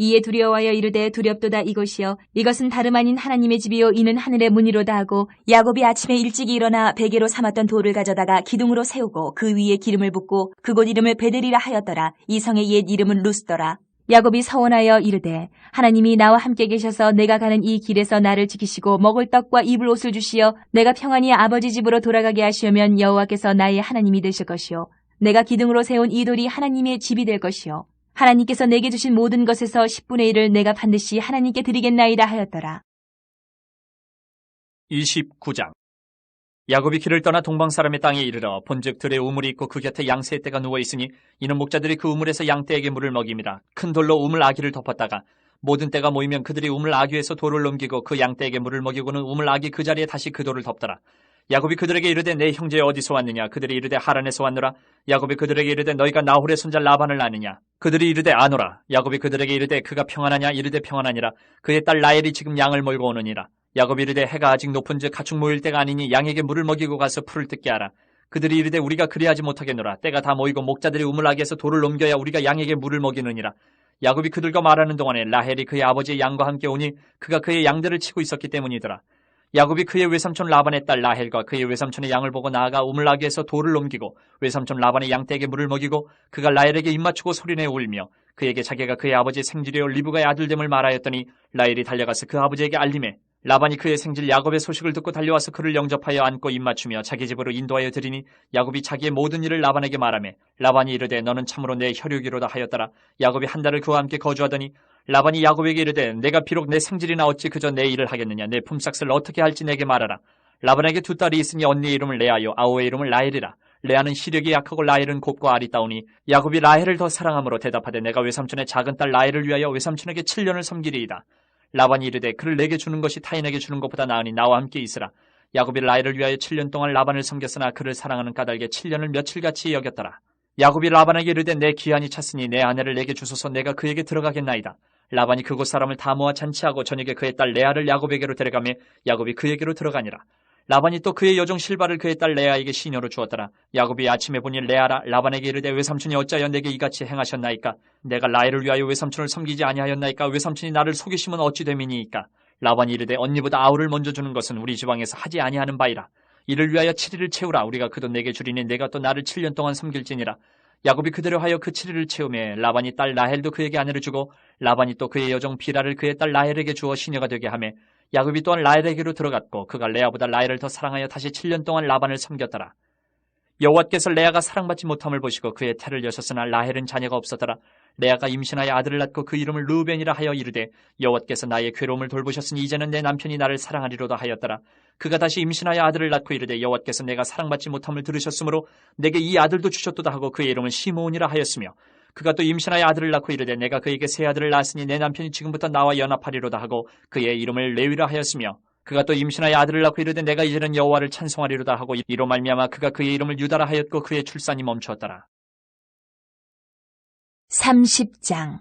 이에 두려워하여 이르되 두렵도다 이곳이여 이것은 다름 아닌 하나님의 집이요 이는 하늘의 문이로다 하고 야곱이 아침에 일찍 일어나 베개로 삼았던 돌을 가져다가 기둥으로 세우고 그 위에 기름을 붓고 그곳 이름을 베델이라 하였더라. 이 성의 옛 이름은 루스더라. 야곱이 서원하여 이르되 하나님이 나와 함께 계셔서 내가 가는 이 길에서 나를 지키시고 먹을 떡과 입을 옷을 주시어 내가 평안히 아버지 집으로 돌아가게 하시오면 여호와께서 나의 하나님이 되실 것이요 내가 기둥으로 세운 이 돌이 하나님의 집이 될 것이요 하나님께서 내게 주신 모든 것에서 10분의 1을 내가 반드시 하나님께 드리겠나이다 하였더라. 29장. 야곱이 길을 떠나 동방 사람의 땅에 이르러 본즉 들에 우물이 있고 그 곁에 양새의 떼가 누워 있으니 이는 목자들이 그 우물에서 양떼에게 물을 먹입니다. 큰 돌로 우물 아귀를 덮었다가 모든 떼가 모이면 그들이 우물 아귀에서 돌을 넘기고 그 양떼에게 물을 먹이고는 우물 아귀 그 자리에 다시 그 돌을 덮더라. 야곱이 그들에게 이르되 내 형제 어디서 왔느냐? 그들이 이르되 하란에서 왔노라. 야곱이 그들에게 이르되 너희가 나홀의 손자 라반을 아느냐? 그들이 이르되 아노라. 야곱이 그들에게 이르되 그가 평안하냐? 이르되 평안하니라. 그의 딸 라헬이 지금 양을 몰고 오느니라. 야곱이 이르되 해가 아직 높은즉 가축 모일 때가 아니니 양에게 물을 먹이고 가서 풀을 뜯게 하라. 그들이 이르되 우리가 그리하지 못하겠노라. 때가 다 모이고 목자들이 우물아귀에서 돌을 옮겨야 우리가 양에게 물을 먹이느니라. 야곱이 그들과 말하는 동안에 라헬이 그의 아버지의 양과 함께 오니 그가 그의 양들을 치고 있었기 때문이더라. 야곱이 그의 외삼촌 라반의 딸 라헬과 그의 외삼촌의 양을 보고 나아가 우물아귀에서 돌을 옮기고 외삼촌 라반의 양떼에게 물을 먹이고 그가 라헬에게 입맞추고 소리내어 울며 그에게 자기가 그의 아버지의 생질이요 리브가의 아들됨을 말하였더니 라헬이 달려가서 그 아버지에게 알림해 라반이 그의 생질 야곱의 소식을 듣고 달려와서 그를 영접하여 안고 입맞추며 자기 집으로 인도하여 드리니 야곱이 자기의 모든 일을 라반에게 말하매 라반이 이르되 너는 참으로 내 혈육이로다 하였더라. 야곱이 한 달을 그와 함께 거주하더니 라반이 야곱에게 이르되 내가 비록 내 생질이나 어찌 그저 내 일을 하겠느냐? 내 품삯을 어떻게 할지 내게 말하라. 라반에게 두 딸이 있으니 언니의 이름을 레아요 아우의 이름을 라헬이라. 레아는 시력이 약하고 라헬은 곱고 아리따우니 야곱이 라헬을 더 사랑함으로 대답하되 내가 외삼촌의 작은 딸 라헬을 위하여 외삼촌에게 7년을 섬기리이다. 라반이 이르되 그를 내게 주는 것이 타인에게 주는 것보다 나으니 나와 함께 있으라. 야곱이 라헬을 위하여 7년 동안 라반을 섬겼으나 그를 사랑하는 까닭에 7년을 며칠같이 여겼더라. 야곱이 라반에게 이르되 내 기한이 찼으니 내 아내를 내게 주소서 내가 그에게 들어가겠나이다. 라반이 그곳 사람을 다 모아 잔치하고 저녁에 그의 딸 레아를 야곱에게로 데려가며 야곱이 그에게로 들어가니라. 라반이 또 그의 여종 실바를 그의 딸 레아에게 시녀로 주었더라. 야곱이 아침에 보니 레아라. 라반에게 이르되 외삼촌이 어찌하여 내게 이같이 행하셨나이까? 내가 라헬을 위하여 외삼촌을 섬기지 아니하였나이까? 외삼촌이 나를 속이시면 어찌 됨이니이까? 라반이 이르되 언니보다 아우를 먼저 주는 것은 우리 지방에서 하지 아니하는 바이라. 이를 위하여 7일을 채우라. 우리가 그 돈 내게 주리니 내가 또 나를 7년 동안 섬길지니라. 야곱이 그대로 하여 그 7일을 채우매 라반이 딸 라헬도 그에게 아내를 주고 라반이 또 그의 여종 비라를 그의 딸 라헬에게 주어 시녀가 되게 하매 야곱이 또한 라헬에게로 들어갔고 그가 레아보다 라헬을 더 사랑하여 다시 7년 동안 라반을 섬겼더라. 여호와께서 레아가 사랑받지 못함을 보시고 그의 태를 여셨으나 라헬은 자녀가 없었더라. 레아가 임신하여 아들을 낳고 그 이름을 르우벤이라 하여 이르되 여호와께서 나의 괴로움을 돌보셨으니 이제는 내 남편이 나를 사랑하리로다 하였더라. 그가 다시 임신하여 아들을 낳고 이르되 여호와께서 내가 사랑받지 못함을 들으셨으므로 내게 이 아들도 주셨도다 하고 그의 이름을 시므온이라 하였으며 그가 또 임신하여 아들을 낳고 이르되 내가 그에게 세 아들을 낳았으니 내 남편이 지금부터 나와 연합하리로다 하고 그의 이름을 레위라 하였으며 그가 또 임신하여 아들을 낳고 이르되 내가 이제는 여호와를 찬송하리로다 하고 이로 말미암아 그가 그의 이름을 유다라 하였고 그의 출산이 멈추었더라. 30장.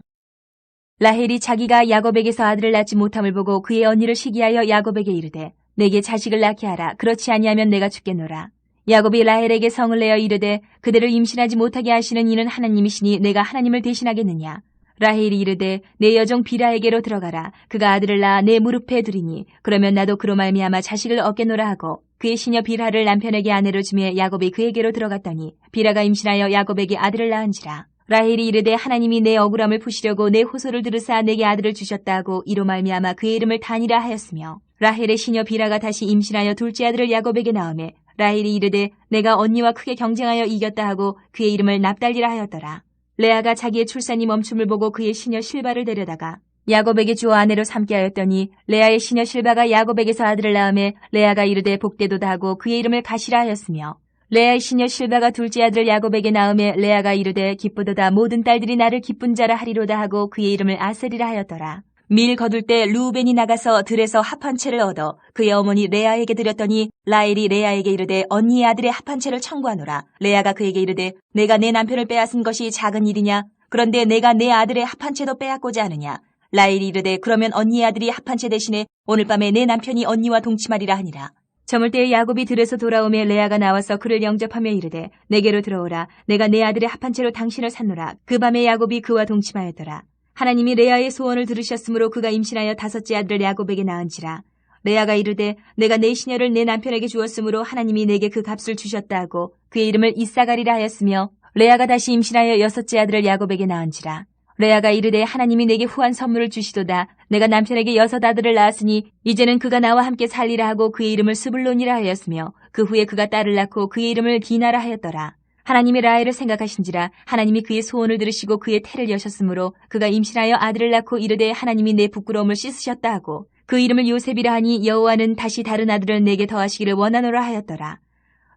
라헬이 자기가 야곱에게서 아들을 낳지 못함을 보고 그의 언니를 시기하여 야곱에게 이르되 내게 자식을 낳게 하라. 그렇지 아니하면 내가 죽겠노라. 야곱이 라헬에게 성을 내어 이르되 그대를 임신하지 못하게 하시는 이는 하나님이시니 내가 하나님을 대신하겠느냐. 라헬이 이르되 내 여종 비라에게로 들어가라. 그가 아들을 낳아 내 무릎에 두리니 그러면 나도 그로 말미암아 자식을 얻겠노라 하고 그의 시녀 비라를 남편에게 아내로 주매 야곱이 그에게로 들어갔더니 비라가 임신하여 야곱에게 아들을 낳은지라. 라헬이 이르되 하나님이 내 억울함을 푸시려고 내 호소를 들으사 내게 아들을 주셨다 하고 이로 말미암아 그의 이름을 단이라 하였으며 라헬의 시녀 비라가 다시 임신하여 둘째 아들을 야곱에게 낳으매 라헬이 이르되 내가 언니와 크게 경쟁하여 이겼다 하고 그의 이름을 납달리라 하였더라. 레아가 자기의 출산이 멈춤을 보고 그의 시녀 실바를 데려다가 야곱에게 주어 아내로 삼게 하였더니 레아의 시녀 실바가 야곱에게서 아들을 낳으매 레아가 이르되 복되도다 하고 그의 이름을 가시라 하였으며 레아의 시녀 실바가 둘째 아들을 야곱에게 낳으매 레아가 이르되 기쁘도다 모든 딸들이 나를 기쁜 자라 하리로다 하고 그의 이름을 아셀이라 하였더라. 밀 거둘 때 루벤이 나가서 들에서 합 한 채를 얻어 그의 어머니 레아에게 드렸더니 라헬이 레아에게 이르되 언니의 아들의 합 한 채를 청구하노라. 레아가 그에게 이르되 내가 내 남편을 빼앗은 것이 작은 일이냐? 그런데 내가 내 아들의 합 한 채도 빼앗고자 하느냐? 라헬이 이르되 그러면 언니의 아들이 합 한 채 대신에 오늘 밤에 내 남편이 언니와 동침하리라 하니라. 저물 때에 야곱이 들에서 돌아오매 레아가 나와서 그를 영접하며 이르되 내게로 들어오라. 내가 내 아들의 합 한 채로 당신을 샀노라. 그 밤에 야곱이 그와 동침하였더라. 하나님이 레아의 소원을 들으셨으므로 그가 임신하여 다섯째 아들을 야곱에게 낳은지라. 레아가 이르되 내가 내 시녀를 내 남편에게 주었으므로 하나님이 내게 그 값을 주셨다 하고 그의 이름을 이사가리라 하였으며 레아가 다시 임신하여 여섯째 아들을 야곱에게 낳은지라. 레아가 이르되 하나님이 내게 후한 선물을 주시도다. 내가 남편에게 여섯 아들을 낳았으니 이제는 그가 나와 함께 살리라 하고 그의 이름을 스불론이라 하였으며 그 후에 그가 딸을 낳고 그의 이름을 디나라 하였더라. 하나님이 라헬을 생각하신지라 하나님이 그의 소원을 들으시고 그의 태를 여셨으므로 그가 임신하여 아들을 낳고 이르되 하나님이 내 부끄러움을 씻으셨다 하고 그 이름을 요셉이라 하니 여호와는 다시 다른 아들을 내게 더하시기를 원하노라 하였더라.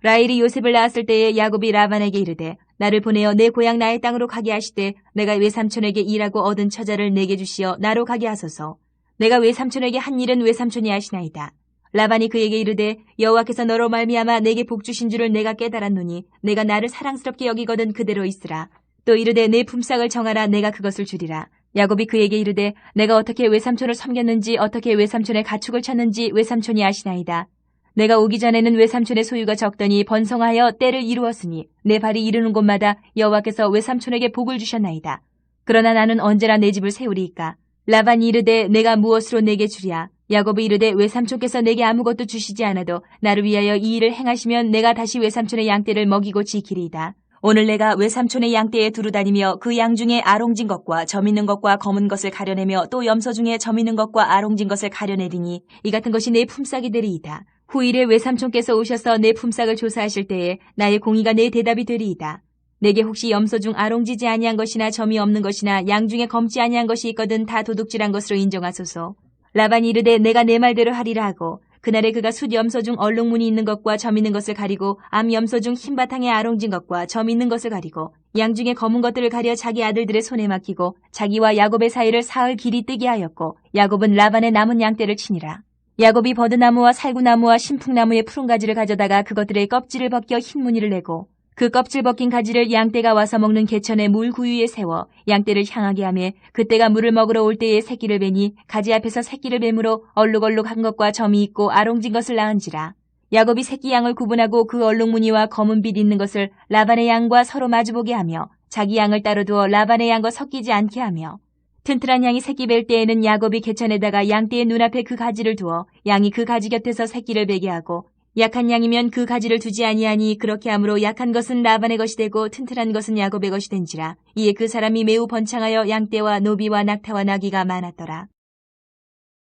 라헬이 요셉을 낳았을 때에 야곱이 라반에게 이르되 나를 보내어 내 고향 나의 땅으로 가게 하시되 내가 외삼촌에게 일하고 얻은 처자를 내게 주시어 나로 가게 하소서. 내가 외삼촌에게 한 일은 외삼촌이 하시나이다. 라반이 그에게 이르되 여호와께서 너로 말미암아 내게 복 주신 줄을 내가 깨달았노니 내가 나를 사랑스럽게 여기거든 그대로 있으라. 또 이르되 내 품삯을 정하라. 내가 그것을 주리라. 야곱이 그에게 이르되 내가 어떻게 외삼촌을 섬겼는지 어떻게 외삼촌의 가축을 쳤는지 외삼촌이 아시나이다. 내가 오기 전에는 외삼촌의 소유가 적더니 번성하여 때를 이루었으니 내 발이 이르는 곳마다 여호와께서 외삼촌에게 복을 주셨나이다. 그러나 나는 언제나 내 집을 세우리이까. 라반이 이르되 내가 무엇으로 내게 주랴. 야곱이 이르되 외삼촌께서 내게 아무것도 주시지 않아도 나를 위하여 이 일을 행하시면 내가 다시 외삼촌의 양떼를 먹이고 지키리이다. 오늘 내가 외삼촌의 양떼에 두루 다니며 그 양 중에 아롱진 것과 점 있는 것과 검은 것을 가려내며 또 염소 중에 점 있는 것과 아롱진 것을 가려내리니 이 같은 것이 내 품삯이 되리이다. 후일에 외삼촌께서 오셔서 내 품삯을 조사하실 때에 나의 공의가 내 대답이 되리이다. 내게 혹시 염소 중 아롱지지 아니한 것이나 점이 없는 것이나 양 중에 검지 아니한 것이 있거든 다 도둑질한 것으로 인정하소서. 라반이 이르되 내가 내 말대로 하리라 하고 그날에 그가 숫 염소 중 얼룩무늬 있는 것과 점 있는 것을 가리고 암 염소 중 흰 바탕에 아롱진 것과 점 있는 것을 가리고 양 중에 검은 것들을 가려 자기 아들들의 손에 맡기고 자기와 야곱의 사이를 사흘 길이 뜨게 하였고 야곱은 라반의 남은 양떼를 치니라. 야곱이 버드나무와 살구나무와 신풍나무의 푸른 가지를 가져다가 그것들의 껍질을 벗겨 흰 무늬를 내고 그 껍질 벗긴 가지를 양떼가 와서 먹는 개천의 물 구유에 세워 양떼를 향하게 하며 그때가 물을 먹으러 올 때에 새끼를 베니 가지 앞에서 새끼를 뱀으로 얼룩얼룩한 것과 점이 있고 아롱진 것을 낳은지라. 야곱이 새끼 양을 구분하고 그 얼룩무늬와 검은 빛 있는 것을 라반의 양과 서로 마주보게 하며 자기 양을 따로 두어 라반의 양과 섞이지 않게 하며 튼튼한 양이 새끼 뵐 때에는 야곱이 개천에다가 양떼의 눈앞에 그 가지를 두어 양이 그 가지 곁에서 새끼를 베게 하고 약한 양이면 그 가지를 두지 아니하니 그렇게 함으로 약한 것은 라반의 것이 되고 튼튼한 것은 야곱의 것이 된지라. 이에 그 사람이 매우 번창하여 양떼와 노비와 낙타와 나귀가 많았더라.